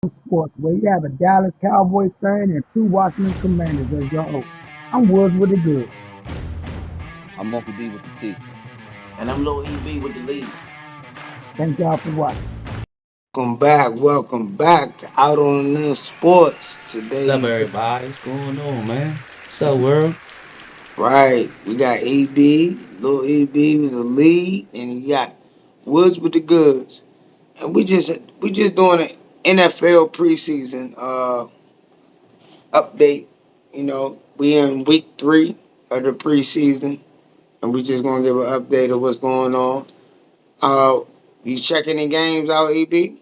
Sports, where you have a Dallas Cowboys fan and two Washington Commanders as your host. I'm Woods with the Good. I'm Uncle D with the T. And I'm Lil EB with the lead. Thank y'all for watching. Welcome back to Out on the Limb Sports. What's up, Today, everybody? What's going on, man? What's up, world? right, we got EB, little EB with the lead, and you got Woods with the goods. And we just doing an NFL preseason update. We in week 3 of the preseason, and we just gonna give an update of what's going on. Uh, you checking the games out, EB?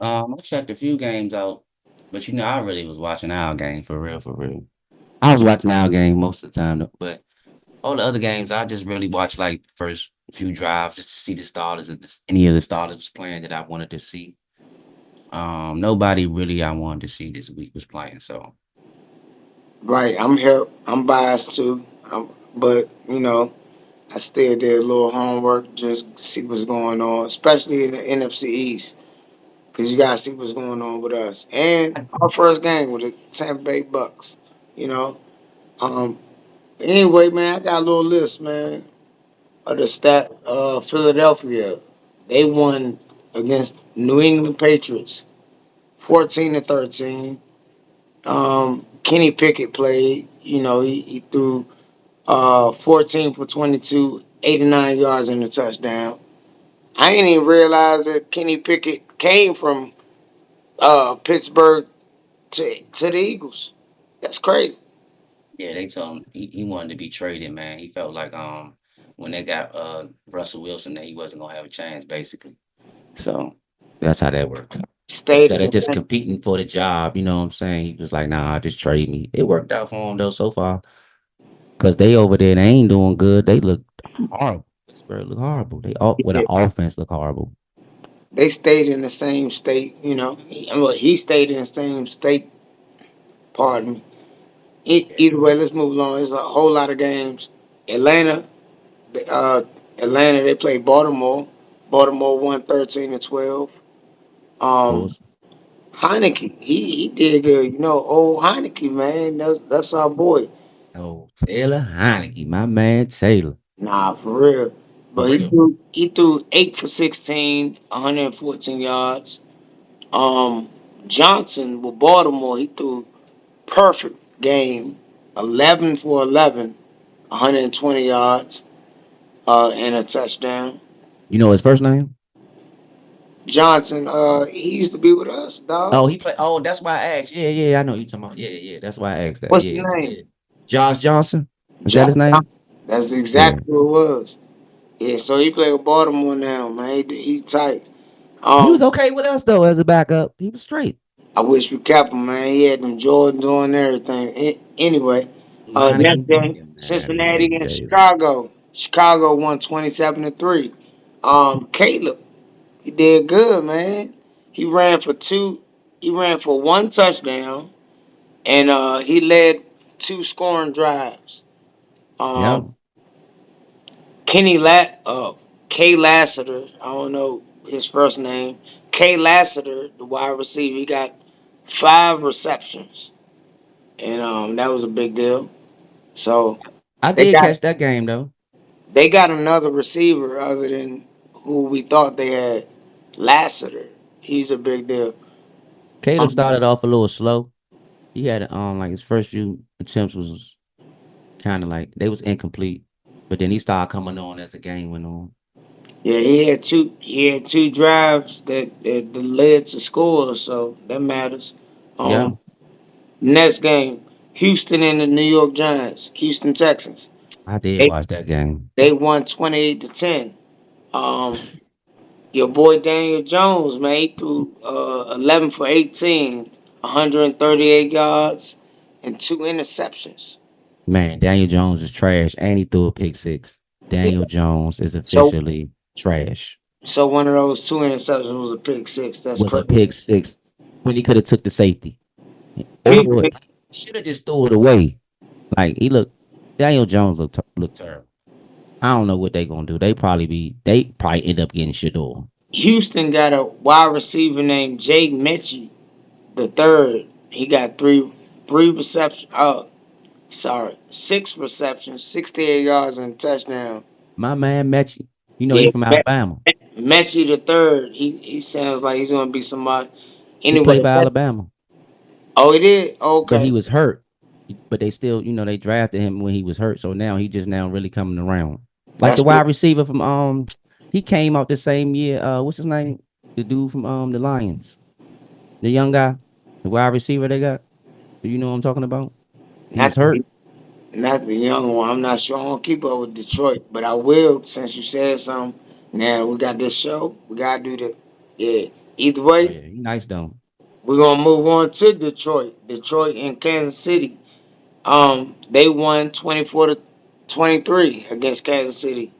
I checked a few games out, but I really was watching our game for real, for real. I was watching our game most of the time, though, but all the other games, I just really watched like the first few drives just to see the starters if any of the starters was playing that I wanted to see. Nobody really I wanted to see this week was playing, so Right, I'm here. I'm biased too, but I still did a little homework just to see what's going on, especially in the NFC East, because you gotta see what's going on with us. And I, our first game with the Tampa Bay Bucks. You know. Um. Anyway, man, I got a little list, man, of the stat. Philadelphia, they won against New England Patriots, 14-13. Kenny Pickett played. He threw 14 for 22, 89 yards and a touchdown. I didn't even realize that Kenny Pickett came from Pittsburgh to the Eagles. That's crazy. yeah, they told him he wanted to be traded, man. He felt like when they got Russell Wilson that he wasn't gonna have a chance, basically. So that's how that worked. Stayed Instead in of the just same. competing for the job, you know what I'm saying? He was like, nah, just trade me. It worked out for him though so far. Cause they over there, they ain't doing good. They look horrible. Pittsburgh look horrible. They all with Yeah, an offense look horrible. they stayed in the same state. He stayed in the same state. Pardon me. Either way, let's move along. There's a whole lot of games. Atlanta, uh, Atlanta, they played Baltimore. Baltimore won 13-12. What Um, was Heineke, he did good. Old Heineke, man, that's our boy. oh Taylor Heineke, my man Taylor. Nah, for real. For But he real. threw he threw 8 for 16, 114 yards. Um, Johnson with Baltimore, he threw perfect game, 11 for 11, 120 yards, and a touchdown. You know his first name? Johnson, he used to be with us, Oh, dog. he played. Oh, that's why I asked. Yeah, yeah, I know you talking about. Yeah, yeah, that's why I asked that. What's his Yeah, name? yeah. Josh Johnson. Is that Josh his name? Johnson. That's Yeah. exactly who it was. Yeah, so he played with Baltimore now, man. He's tight. He was Um, okay with us though as a backup. He was straight. I wish we kept him, man. He had them Jordans on and everything. Anyway, next Heineke. game, Yeah, man, them Cincinnati niggas against Taylor. Chicago. Chicago won 27-3. Caleb, he did good, man. He ran for two. He ran for one touchdown, and he led two scoring drives. Yeah. Um, Kenny K Lassiter. I don't know his first name. K Lassiter, the wide receiver, he got 5 receptions, and that was a big deal. So I they did got catch that game though. they got another receiver other than who we thought they had. Lassiter, he's a big deal. Caleb Um, started off a little slow. He had like his first few attempts was kind of like they was incomplete, but then he started coming on as the game went on. yeah, he had two drives that led to scores, so that matters. Yeah, Next game, Houston and the New York Giants, Houston Texans. I did They watch that game. they won 28-10. Um, your boy Daniel Jones, man, he threw 11 for 18, 138 yards, and two interceptions. Man, Daniel Jones is trash, and he threw a pick six. Yeah. Daniel Jones is So officially trash. so one of those two interceptions was a pick six. That's Was a crazy. pick six when he could have took the safety or He, threw it. Should have just threw it away. Like he looked, Daniel Jones looked terrible. I don't know what they gonna do. They probably end up getting Shador. Houston got a wide receiver named Jay Mitchell. the third. He got three receptions. Sorry, six receptions, 68 yards and a touchdown. My man Mechie. You know he Yeah, from Alabama. Messi the third. He sounds like he's gonna be somebody. He Anyway, played for Alabama, oh, he did. but he Okay, was hurt. But they still, they drafted him when he was hurt. So now he just now really coming around. Like the that's wide receiver from he came out the same year. What's his name? The dude from the Lions. The young guy, the wide receiver they got. Do you know what I'm talking about? He not was hurt. not the young one. I'm not sure. I don't keep up with Detroit, but I will since you said something. Now we got this show. We gotta do the yeah. Either Oh way, yeah, he nice though. we're gonna move on to Detroit. Detroit and Kansas City. They won 24-23 against Kansas City.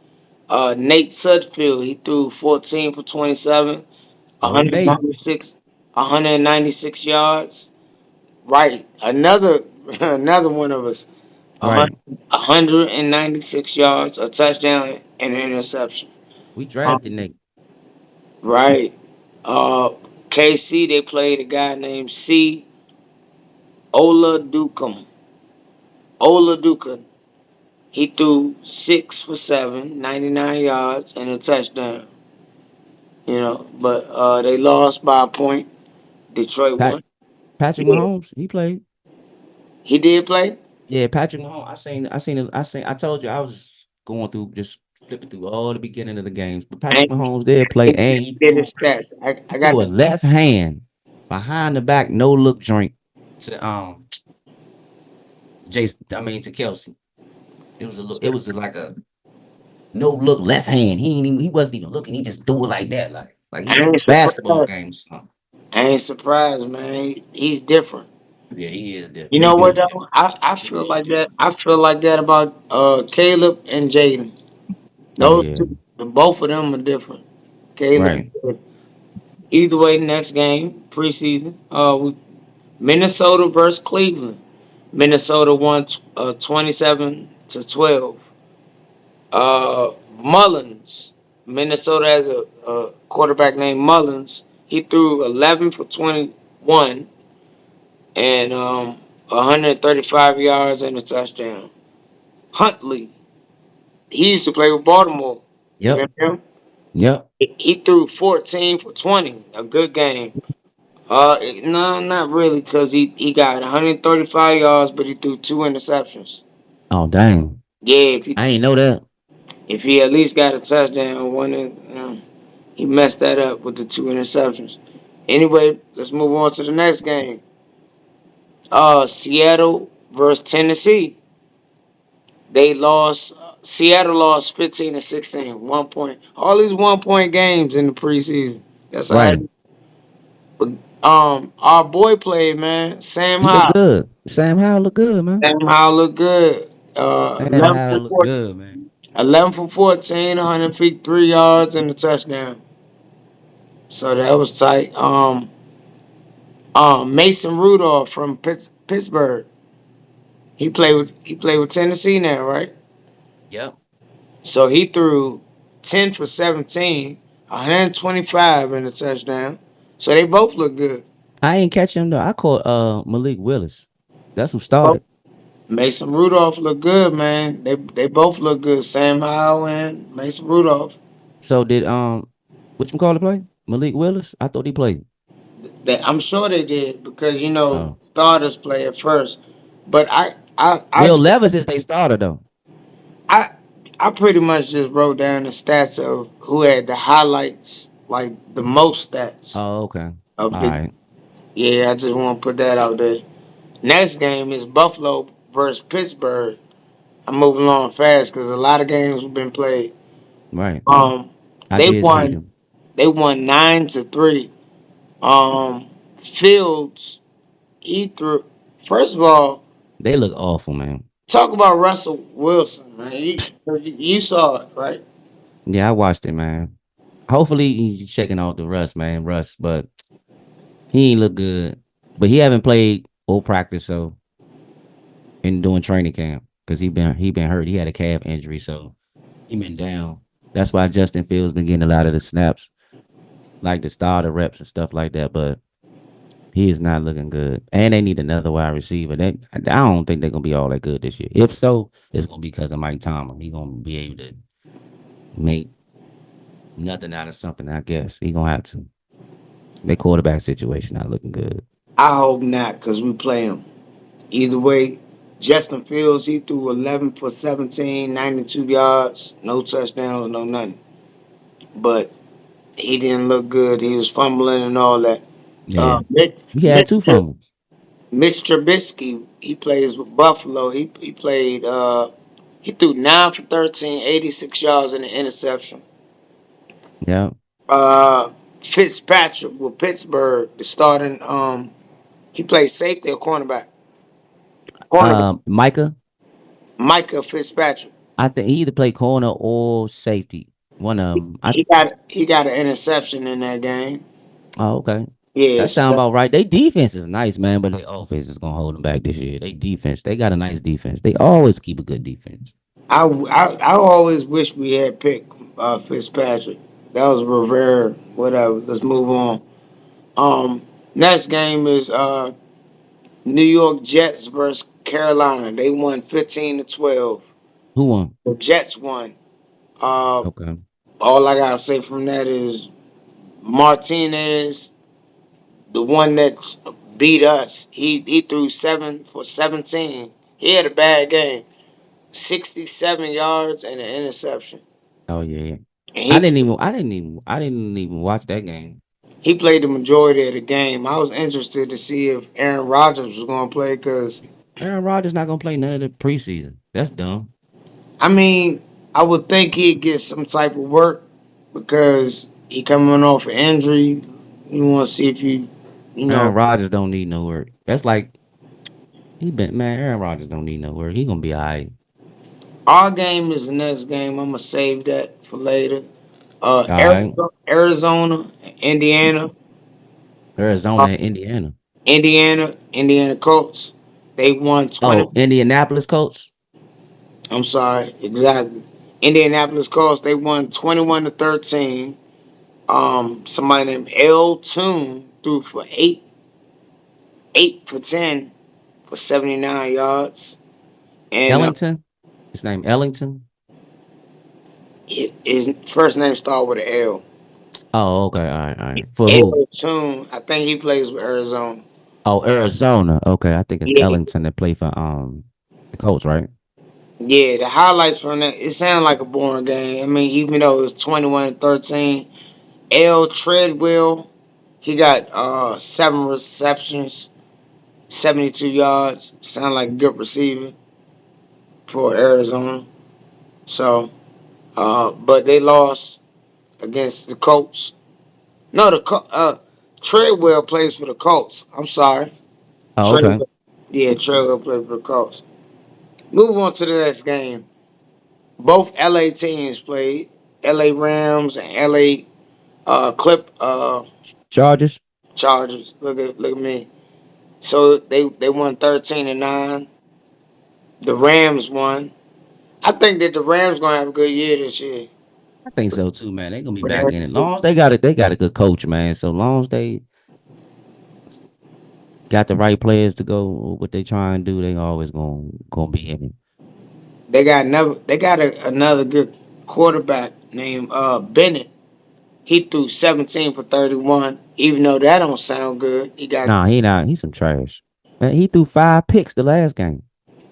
Nate Sudfeld, he threw 14 for 27, Oh Nate, 196, 196 yards. Right, another another one of us, a right. 196 yards, a touchdown, and an interception. We drafted Um, Nate. right. Uh, KC, they played a guy named C. Oladukum. Oladukum. He threw 6 for 7, 99 yards, and a touchdown. But they lost by a point. Detroit Pat won. Patrick Yeah. Mahomes, he played. He did play. Yeah, Patrick Mahomes. I told you I was going through just flipping through all the beginning of the games. But I Patrick ain't Mahomes did play, and he did threw his stats. he I got threw a the left hand behind the back, no look joint to Jason. I mean to Kelsey. It was like a no look left hand. He wasn't even looking. He just threw it like that, like he I was in a ain't basketball surprised. game or something. I ain't surprised, man. He's different. Yeah, he is different. You He know what is though? different. I He feel is like that. different. I feel like that about Caleb and Jaden. Oh Those yeah, two, both of them are different. Caleb. right. Either way, next game preseason. Minnesota versus Cleveland. Minnesota won 27-12. Mullins. Minnesota has a quarterback named Mullins. He threw 11 for 21 and 135 yards and a touchdown. Huntley. He used to play with Baltimore. You Yep. remember him? Yep. He threw 14 for 20. A good game. No, not really, because he got 135 yards, but he threw two interceptions. Oh dang. Yeah, if he I ain't know that. if he at least got a touchdown, he messed that up with the two interceptions. Anyway, let's move on to the next game. Seattle versus Tennessee. They lost. Seattle lost 15-16. 1 point. All these 1 point games in the preseason. That's how. Right. Our boy played, man. Sam He looked Howell. good. Sam Howell looked good, man. Sam Howell looked good. Sam 11 for Howell looked 14, good, man. 11 for 14, 103 yards and a touchdown. So that was tight. Mason Rudolph from Pittsburgh. He played with Tennessee now, right? Yep. So he threw 10 for 17, 125 and a touchdown. So they both look good. I ain't catch him though. I caught Malik Willis. That's who Both- started. Mason Rudolph look good, man. They both look good. Sam Howell and Mason Rudolph. So did which one call to play? Malik Willis? I thought he played. I'm sure they did because Oh. starters play at first. But Will Levis is they starter though. I I pretty much just wrote down the stats of who had the highlights, like the most stats Oh, okay. of All the. right. Yeah, I just want to put that out there. Next game is Buffalo versus Pittsburgh. I'm moving along fast because a lot of games have been played. Right. Um, I they did see won. them. They won 9-3. Fields he threw. First of all, They look awful, man. talk about Russell Wilson, man. You saw it, right? Yeah, I watched it, man. Hopefully he's checking out the Russ, man. Russ, but he ain't look good. But he haven't played full practice, so in doing training camp because he been hurt. He had a calf injury, so he been down. That's why Justin Fields been getting a lot of the snaps, like the starter reps and stuff like that. But He is not looking good, and they need another wide receiver. I don't think they're gonna be all that good this year. If so, it's gonna be because of Mike Tomlin. He gonna be able to make nothing out of something. I guess he gonna have to. Their quarterback situation not looking good. I hope not, because we play him. Either way, Justin Fields, he threw 11 for 17, 92 yards, no touchdowns, no nothing. But he didn't look good. He was fumbling and all that. Yeah, Mitch, he had two Mitch, fumbles. Mitch Trubisky, he plays with Buffalo. He played, he threw 9 for 13, 86 yards and an interception. Yeah. Uh, Fitzpatrick with Pittsburgh, the starting, he played safety or cornerback. Cornerback. Micah. Micah Fitzpatrick. I think he either played corner or safety. One of them. He got an interception in that game. Oh, okay. That Yes, sound about right. They defense is nice, man, but their offense is gonna hold them back this year. They defense, they got a nice defense. They always keep a good defense. I always wish we had picked Fitzpatrick. That was Rivera. Whatever. Let's move on. Next game is New York Jets versus Carolina. They won 15-12. Who won? The Jets won. Uh, Okay. all I gotta say from that is Martinez, the one that beat us. He threw 7 for 17. He had a bad game. 67 yards and an interception. Oh yeah. And I didn't even watch that game. he played the majority of the game. I was interested to see if Aaron Rodgers was going to play because, Aaron Rodgers not gonna play none of the preseason. That's dumb. I mean, I would think he'd get some type of work because he coming off an injury. You want to see if you know, Aaron Rodgers don't need no work. That's like Aaron Rodgers don't need no work. He gonna be all right. our game is the next game. I'm going to save that for later. All right. Arizona, Indiana, Arizona uh, and Indiana. Indiana Colts. They won 20. Oh, Indianapolis Colts. I'm sorry, exactly. Indianapolis Colts. They won 21-13. Somebody named L. Toon threw for 8 for 10 for 79 yards, and Ellington. His name Ellington. his first name started with an L. Oh, okay. All right. All right. For who? L. Toon. I think he plays with Arizona. Oh, Arizona. Okay, I think it's Yeah, Ellington that play for the Colts, right? yeah. The highlights from that. It sounded like a boring game. I mean, even though it was 21-13, L. Treadwell. He got 7 receptions, 72 yards. Sound like a good receiver for Arizona. So, but they lost against the Colts. No, Treadwell plays for the Colts. I'm sorry. Oh, okay. Treadwell. Yeah, Treadwell plays for the Colts. Move on to the next game. Both LA teams played. LA Rams and LA Clip Chargers. Chargers. Look at me. So they won 13-9. The Rams won. I think that the Rams gonna have a good year this year. I think so too, man. They gonna be back in it. Rams. Long as they got a good coach, man. So long as they got the right players to go what they try and do, they always gonna be in it. They got another good quarterback named Bennett. He threw 17 for 31. Even though that don't sound good, he got Nah, he not. He's some trash. Man, he threw 5 picks the last game.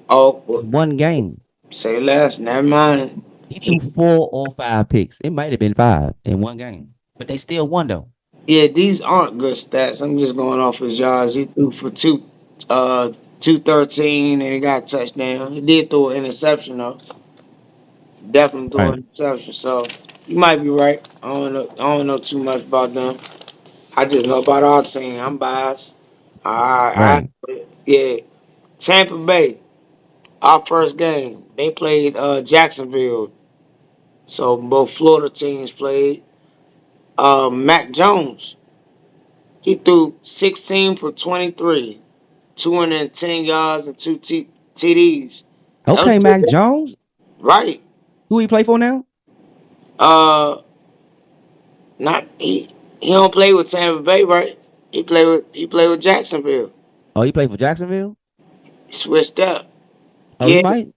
well, One game. say less. Never mind. He threw He, 4 or 5 picks. It might have been 5 in one game, but they still won though. yeah, these aren't good stats. I'm just going off his yards. He threw for 213 and he got a touchdown. He did throw an interception though. Definitely threw an Right, interception. So you might be right. I don't know too much about them. I just know about our team. I'm biased. right. Yeah. Tampa Bay, our first game. They played Jacksonville. So both Florida teams played. Mac Jones, he threw 16 for 23, 210 yards and TDs. That was Okay, Mac good. Jones. Right. Who he play for now? Uh, not he. He don't play with Tampa Bay, right? He played with Jacksonville. Oh, he played for Jacksonville. He switched up. Oh, he Yeah, might.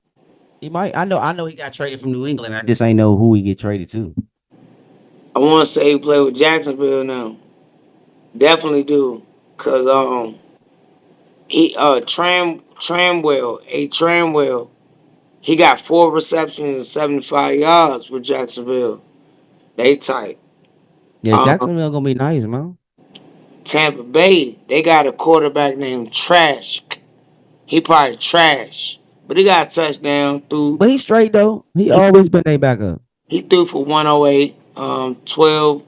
He might. I know. He got traded from New England. I just ain't know who he get traded to. I want to say he played with Jacksonville now. Definitely do, cause he Tramwell, he got 4 receptions and 75 yards with Jacksonville. They tight. Yeah, Um, Jacksonville gonna be nice, man. Tampa Bay, they got a quarterback named Trash. He probably trash, but he got a touchdown through. But he's straight though. He He threw, always been a backup. he threw for 108, 12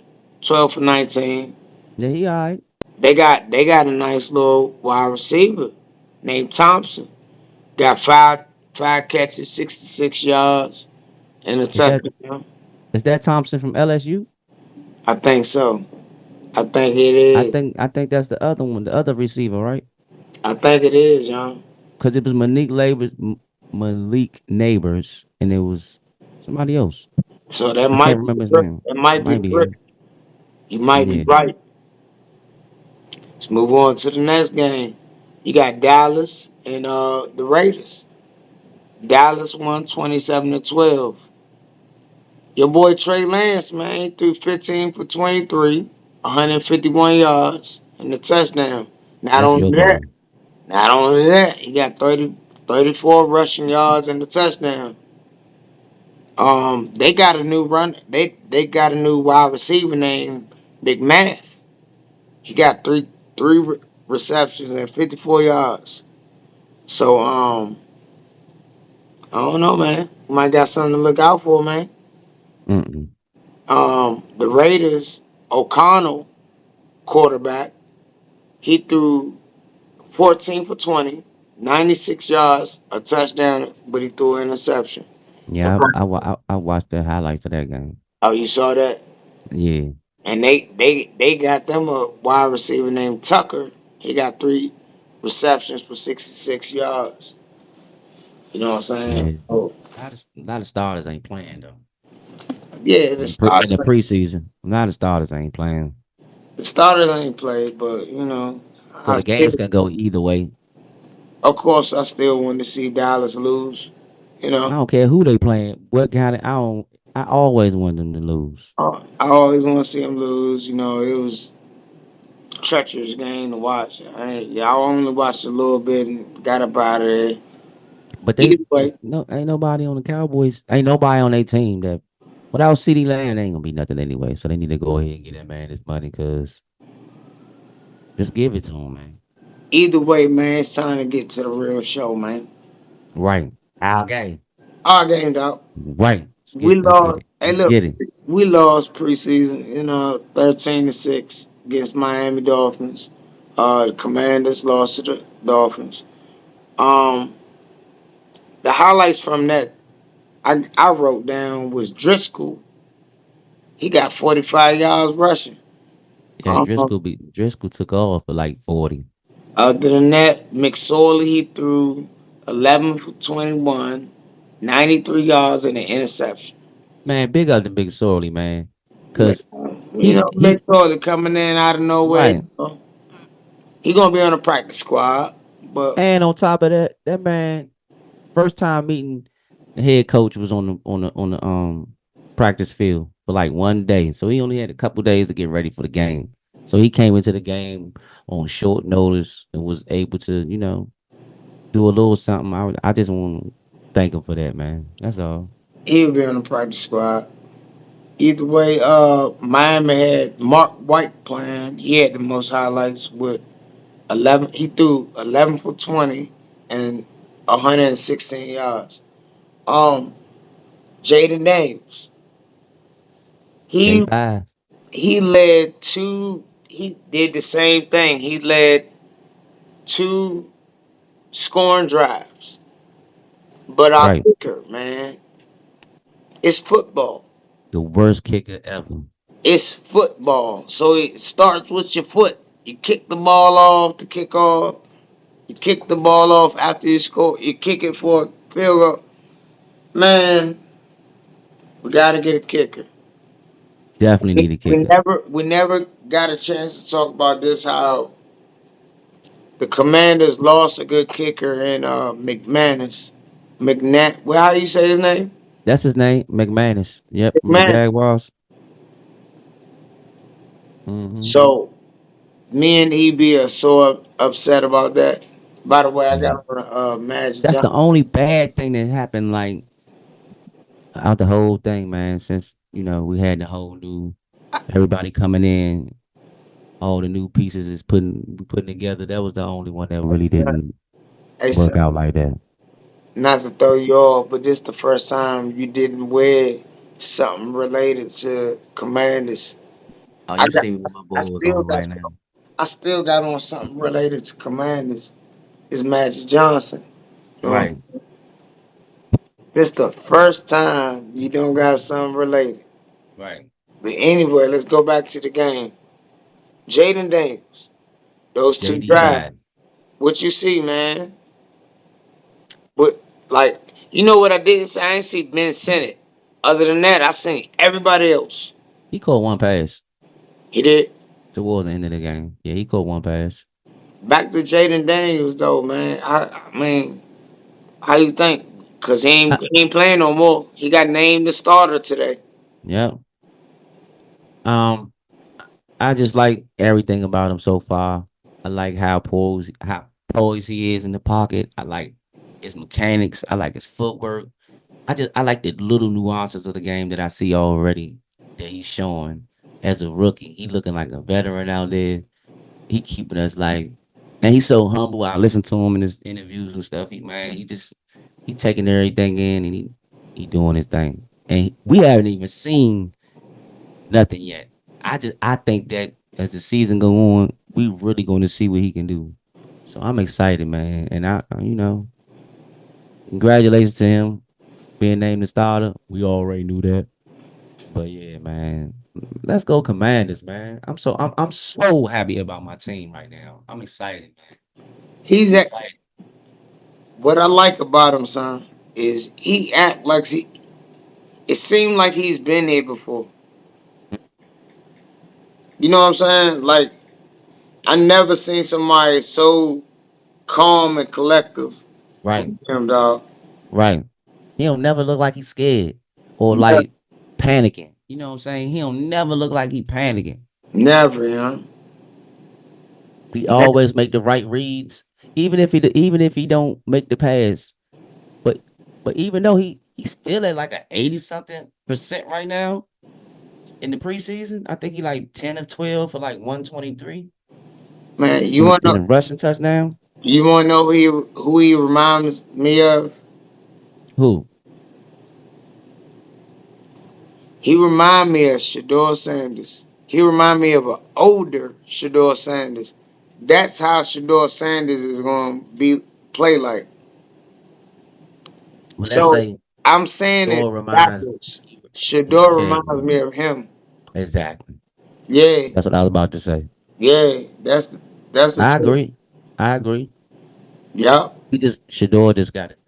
for 19. Yeah, he all right. They got a nice little wide receiver named Thompson. Got five catches, 66 yards, and a Is that touchdown. is that Thompson from LSU? I think so. I think it I is. think I think that's the other one, the other receiver, right? I think it is, young. Because it was Malik Neighbors, and it was somebody else. So that I can't might be remember his Griff- name. that It might be might be him. Griff. You might be Yeah, right. Let's move on to the next game. You got Dallas and the Raiders. Dallas won 27-12. Your boy Trey Lance, man, he threw 15 for 23, 151 yards, and a touchdown. Not that's only your that, boy. not only that, he got 34 rushing yards and a touchdown. They got a new run. They got a new wide receiver named McMath. He got three receptions and 54 yards. So I don't know, man. Might got something to look out for, man. Mm-mm. The Raiders, O'Connell, quarterback, he threw 14 for 20, 96 yards, a touchdown, but he threw an interception. Yeah, I watched the highlights of that game. Oh, you saw that? Yeah, And they got them a wide receiver named Tucker. He got 3 receptions for 66 yards. You know what I'm saying? yeah. Oh, A lot of starters ain't playing though. yeah, In the preseason, a lot of starters ain't playing. the starters ain't played, but So I the still, games can go either way. of course, I still want to see Dallas lose. You I know, don't care who they playing, what kind of. I don't. I always want them to lose. I always want to see them lose. It was a treacherous game to watch. I only watched a little bit and got up out of there. But they Either way, no ain't nobody on the Cowboys. Ain't nobody on their team that without CD Land ain't gonna be nothing anyway. So they need to go ahead and get that man his money because just give it to him, man. either way, man, it's time to get to the real show, man. Right. Okay. Our game, dog. Right. We Let's get lost. it. Hey, Let's look, get it. we lost preseason. 13-6 against Miami Dolphins. The Commanders lost to the Dolphins. Um, the highlights from that I wrote down was Driscoll. He got 45 yards rushing. Yeah, Um, Driscoll took off for like 40. Other than that, McSorley he threw 11 for 21, 93 yards and an interception. Man, big up the big Sorley, man. Cause he McSorley coming in out of nowhere. right. He gonna be on the practice squad, but And on top of that, that man first time meeting the head coach was on the practice field for like one day. So he only had a couple days to get ready for the game. So he came into the game on short notice and was able to, do a little something. I just want to thank him for that, man. That's all. he'll be on the practice squad. Either way, Miami had Mark White playing. He had the most highlights with 11. He threw 11 for 20 and 116 yards. Um, Jaden Daniels. He J5. he led two. He did the same thing. He led two scoring drives. But our Right. kicker, man, it's football. The worst kicker ever. It's football. So it starts with your foot. You kick the ball off to kick off. You kick the ball off after you score. You kick it for a field goal. Man, we got to get a kicker. Definitely need a kicker. We never got a chance to talk about this. How the Commanders lost a good kicker in McManus. McNatt. Well, how you say his name? That's his name, McManus. Yep, from the McManus. Jaguars. Hmm. So me and EB are so upset about that. By the way, I Yeah. got on Magic That's Johnson. the only bad thing that happened, like out the whole thing, man. Since we had the whole new everybody coming in, all the new pieces is putting together. That was the only one that really didn't Hey, work son, out like that. not to throw you off, but this the first time you didn't wear something related to Commanders. Oh, I you got, see what my I boy was still on got, right now. I still got on something related to Commanders. It's Magic Johnson. Right, This the first time you don't got something related. right. But anyway, let's go back to the game. Jaden Daniels, those two JD drives. died. What you see, man? But like, you know what I did? Say I ain't see Ben Sinnott. Other than that, I seen everybody else. He caught one pass He did. towards the end of the game. Yeah, he caught one pass. Back to Jaden Daniels though, man. I mean, how you think? Cause I, he ain't playing no more. He got named the starter today. yeah. Um, I just like everything about him so far. I like how poised he is in the pocket. I like his mechanics. I like his footwork. I like the little nuances of the game that I see already that he's showing as a rookie. He looking like a veteran out there. He keeping us like, and he's so humble. I listen to him in his interviews and stuff. He taking everything in and he doing his thing. And we haven't even seen nothing yet. I think that as the season go on, we really going to see what he can do. So I'm excited, man. And congratulations to him being named the starter. We already knew that. But yeah, man. Let's go Commanders, man. I'm so happy about my team right now. I'm excited, man. He's I'm at excited. what I like about him, son, is he act like he. It seemed like he's been here before. You know what I'm saying? Like I never seen somebody so calm and collective Right, with him, dog. right. He don't never look like he's scared or like panicking. You know what I'm saying? He don't never look like he panicking. Never, you know. He always make the right reads, even if he don't make the pass. But but even though he's still at like a 80 something percent right now in the preseason, I think he like 10 of 12 for like 123 Man, in a rushing touchdown. you wanna know who he reminds me of? Who? He remind me of Shador Sanders. He remind me of an older Shador Sanders. That's how Shador Sanders is gonna be play like. Well, let's So say I'm saying it Shador reminds. backwards. Shador Yeah, reminds me of him. exactly. Yeah, That's what I was about to say. yeah. That's the I truth. agree. I agree. Yup. Shador just got it.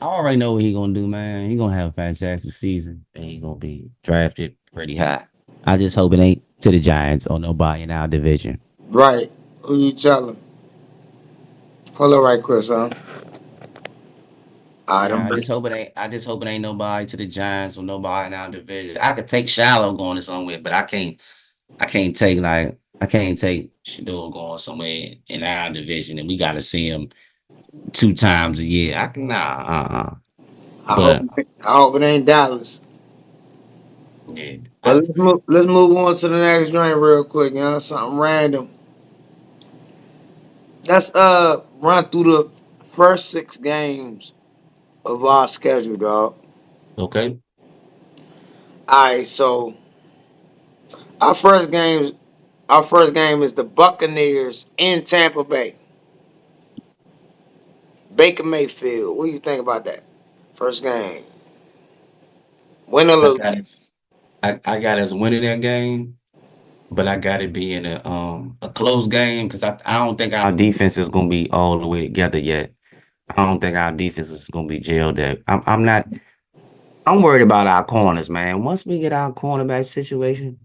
I already know what he gonna do, man. He gonna have a fantastic season, and he gonna be drafted pretty high. I just hope it ain't to the Giants or nobody in our division. Right. Who you telling? Hold on right quick, son. I Yeah, don't I just hope it ain't. I just hope it ain't nobody to the Giants or nobody in our division. I could take Shallow going to somewhere, but I can't. I can't take like I can't take Shador going somewhere in our division, and we got to see him 2 times a year. I can nah. I hope But I hope it ain't Dallas. yeah, But let's move on to the next joint real quick, you know, something random. Let's run through the first 6 games of our schedule, dog. okay. Alright, so our first games our first game is the Buccaneers in Tampa Bay. Baker Mayfield. What do you think about that? First game. Win or I lose. got us. I got us winning that game, but I got to be in a close game because I don't think our defense is gonna be all the way together yet. I don't think our defense is gonna be jailed up. I'm not. I'm worried about our corners, man. Once we get our cornerback situation.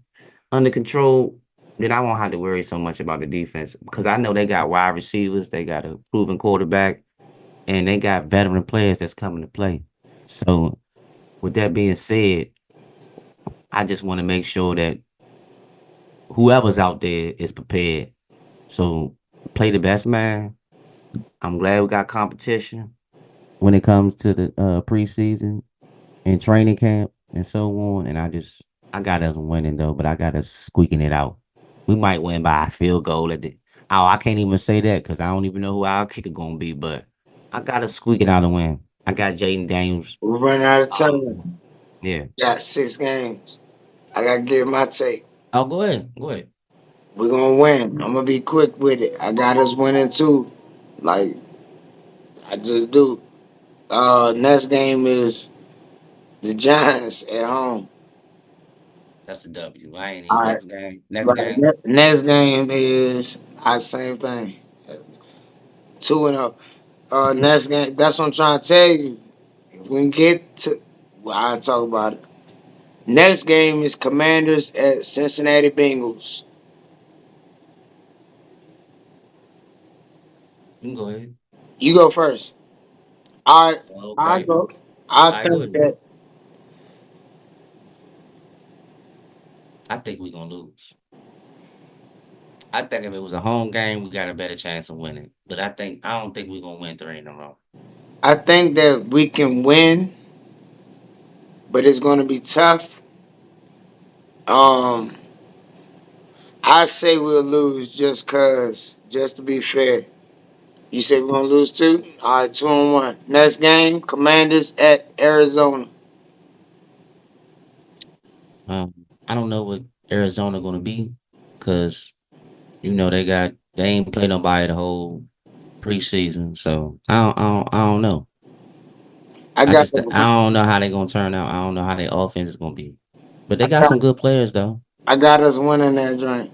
under control, then I won't have to worry so much about the defense because I know they got wide receivers, they got a proven quarterback, and they got veteran players that's coming to play. So, with that being said, I just want to make sure that whoever's out there is prepared. So, play the best man. I'm glad we got competition when it comes to the preseason and training camp and so on. And I got us winning though, but I got us squeaking it out. We might win by a field goal at the. Oh, I can't even say that because I don't even know who our kicker gonna be. But I got us squeaking out a win. I got Jaden Daniels. We're running out of Oh, time. yeah. Got 6 games. I gotta give my take. Oh, go ahead. Go ahead. We're gonna win. I'm gonna be quick with it. I got us winning too. Like I just do. Next game is the Giants at home. That's a W. I ain't All even right. next game. Next Right. game. Next game is same thing. 2-0. Next game. That's what I'm trying to tell you. If we can get to, well, I'll talk about it. Next game is Commanders at Cincinnati Bengals. You can go ahead. You go first. I Okay. go. I I go think ahead. that I think we're gonna lose. I think if it was a home game, we got a better chance of winning. But I don't think we're gonna win three in a row. I think that we can win, but it's going to be tough. Um, I say we'll lose just to be fair. You say we're gonna lose too? All right, 2-1. Next game, Commanders at Arizona. Um, I don't know what Arizona gonna be because they ain't play nobody the whole preseason, so I don't know. I got I don't know how they gonna turn out. I don't know how their offense is gonna be, but they I got got, some good players though. I got us winning that joint.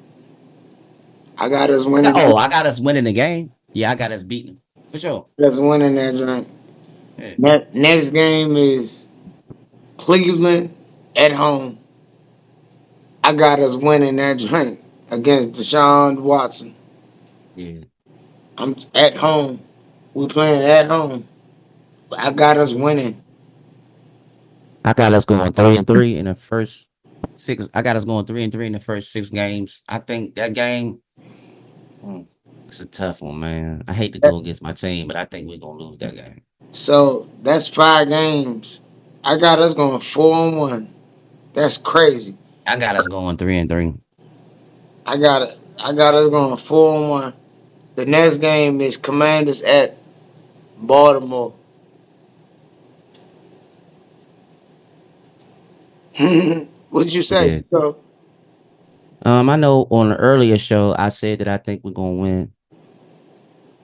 I got us winning that. I got us winning the game. Yeah, I got us beating them for sure. Us winning that joint. Yeah, Next game is Cleveland at home. I got us winning that joint against Deshaun Watson. yeah. I'm at home. We playing at home. I got us winning. I got us going 3-3 in the first six. I got us going 3-3 in the first 6 games. I think that game, mm, it's a tough one, man. I hate to go against my team, but I think we're gonna lose that game. So that's 5 games. I got us going 4-1. That's crazy. I got us going 3-3. I got it. I got us going 4-1. The next game is Commanders at Baltimore. What'd you say? Yeah. So I know on the earlier show I said that I think we're gonna win.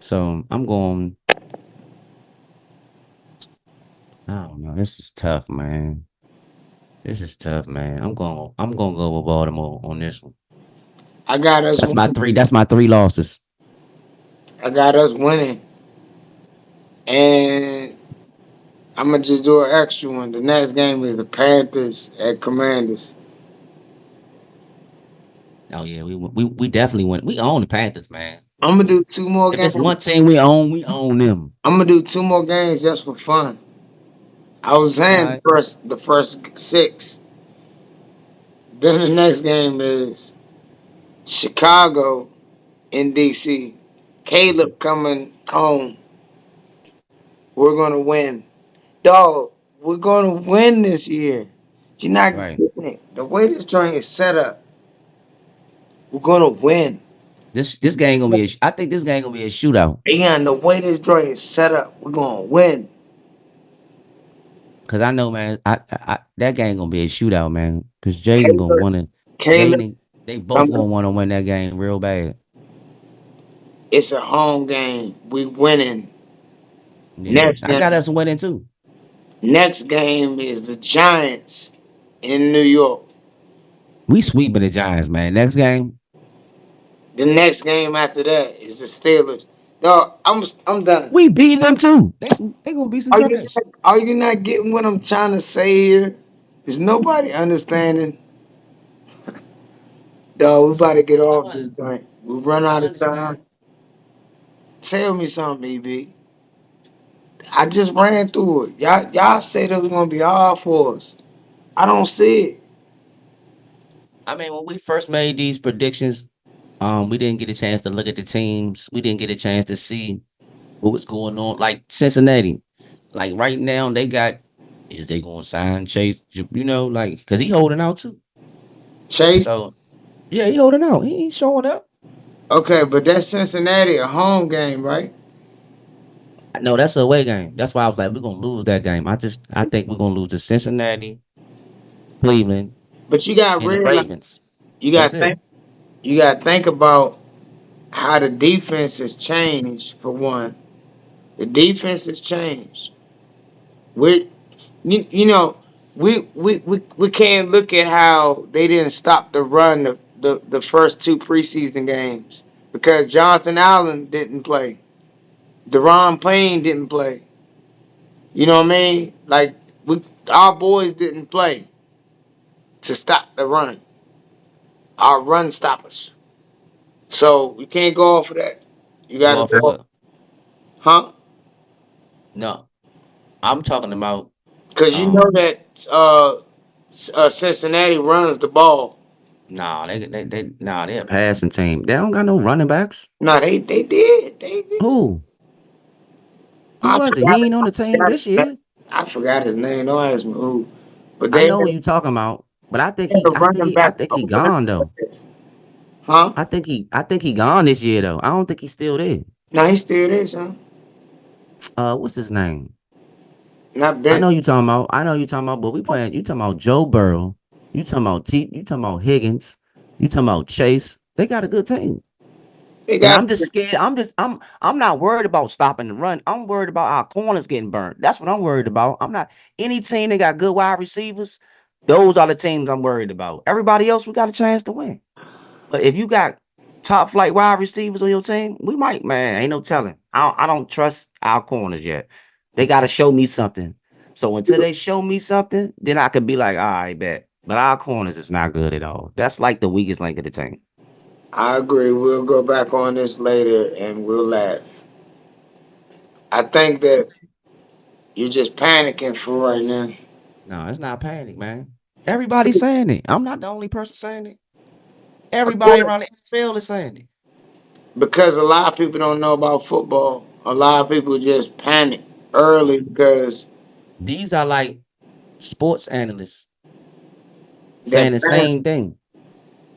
So I'm going. I don't know. This is tough, man. This is tough, man. I'm gonna go with Baltimore on this one. I got us. That's my 3 losses. I got us winning, and I'm gonna just do an extra one. The next game is the Panthers at Commanders. Oh yeah, we definitely win. We own the Panthers, man. I'm gonna do 2 more If games. it's one team we own them. I'm gonna do 2 more games just for fun. I was All saying right. the first 6. Then the next game is Chicago in DC. Caleb coming home. We're gonna win. Dog, we're gonna win this year. You're not Right. getting it. The way this joint is set up, we're gonna win. This game gonna be. I think this game gonna be a shootout. And the way this joint is set up, we're gonna win. Cause I know, man. That game gonna be a shootout, man. Cause Jaden gonna Caleb, want to. Caleb Jaden, they both coming. gonna want to win that game real bad. It's a home game. We winning. Yeah, Next I got game. us winning too. Next game is the Giants in New York. We sweeping the Giants, man. Next game, The next game after that is the Steelers. No, I'm done. we beat them too. They gonna be some Are you trash. are you not getting what I'm trying to say here? Is nobody understanding? Dog, we about to get Which off this one? joint. We run Which out of one, time. man? Tell me something, EB. I just ran through it. Y'all say that it's gonna be hard for us. I don't see it. I mean, when we first made these predictions, we didn't get a chance to look at the teams. We didn't get a chance to see what was going on. Like Cincinnati, like right now they got. Is they going to sign Chase? You know, like because he holding out too. Chase. So yeah, he holding out. He ain't showing up. Okay, but that's Cincinnati a home game, right? No, that's a away game. That's why I was like, we're gonna lose that game. I think we're gonna lose to Cincinnati, Cleveland, But you got and the real. Ravens. You That's got it. think. You got to think about how the defense has changed. For one, the defense has changed. We, you know, we can't look at how they didn't stop the run the first two preseason games because Jonathan Allen didn't play. Deron Payne didn't play. You know what I mean? Like our boys didn't play to stop the run. Our run stoppers. So you can't go off of that. You got Go to off of go, what? huh? No, I'm talking about Because you know um. that Cincinnati runs the ball. Nah, they're a passing team. They don't got no running backs. No, they did. They did. Who? Who I was it? forgot. He ain't on the team forgot this his name. year. I forgot his name. Don't ask me who. But I they know who you talking about, but had a running I back think he over there. gone though. Huh? I think he gone this year though. I don't think he's still there. No, he still is, huh? What's his name? Not I Ben. know you talking about. I know you talking about. But we playing. You talking about Joe Burrow? You talking about T? You talking about Higgins? You talking about Chase? They got a good team, They and got I'm just scared. I'm not worried about stopping the run. I'm worried about our corners getting burnt. That's what I'm worried about. I'm not any team that got good wide receivers. Those are the teams I'm worried about. Everybody else, we got a chance to win. But if you got top flight wide receivers on your team, we might, man. Ain't no telling. I don't trust our corners yet. They got to show me something. So until they show me something, then I could be like, all right, bet. But our corners is not good at all. That's like the weakest link of the team. I agree. We'll go back on this later and we'll laugh. I think that you're just panicking for right now. No, it's not panic, man. Everybody's saying it. I'm not the only person saying it. Everybody around the NFL is saying it. Because a lot of people don't know about football. A lot of people just panic early because These are like sports analysts they're saying the panic. same thing.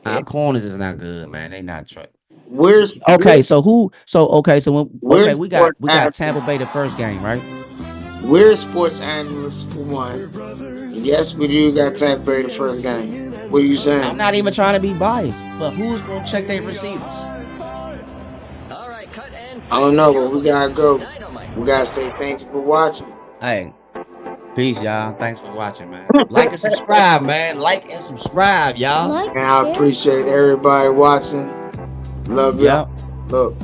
Yeah. Our corners is not good, man. They not trying. We're we're Okay, so who? So okay, so when we're okay, sports we got Tampa Bay analysts. the first game, right? We're sports analysts for one. Yes, we do got Tampa Bay the first game. What are you I'm saying? not even trying to be biased, but who's gonna check their receivers? I don't know, but we gotta go. We gotta say thank you for watching. Hey, peace, y'all. Thanks for watching, man. Like and subscribe, man. Like and subscribe, y'all. And I appreciate everybody watching. Love y'all. Yep. Look,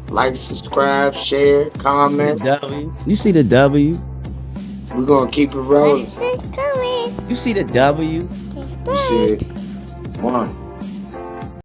like, subscribe, share, You see the comment. W. You see the W. We're gonna keep it rolling. You see the W. You see it. One.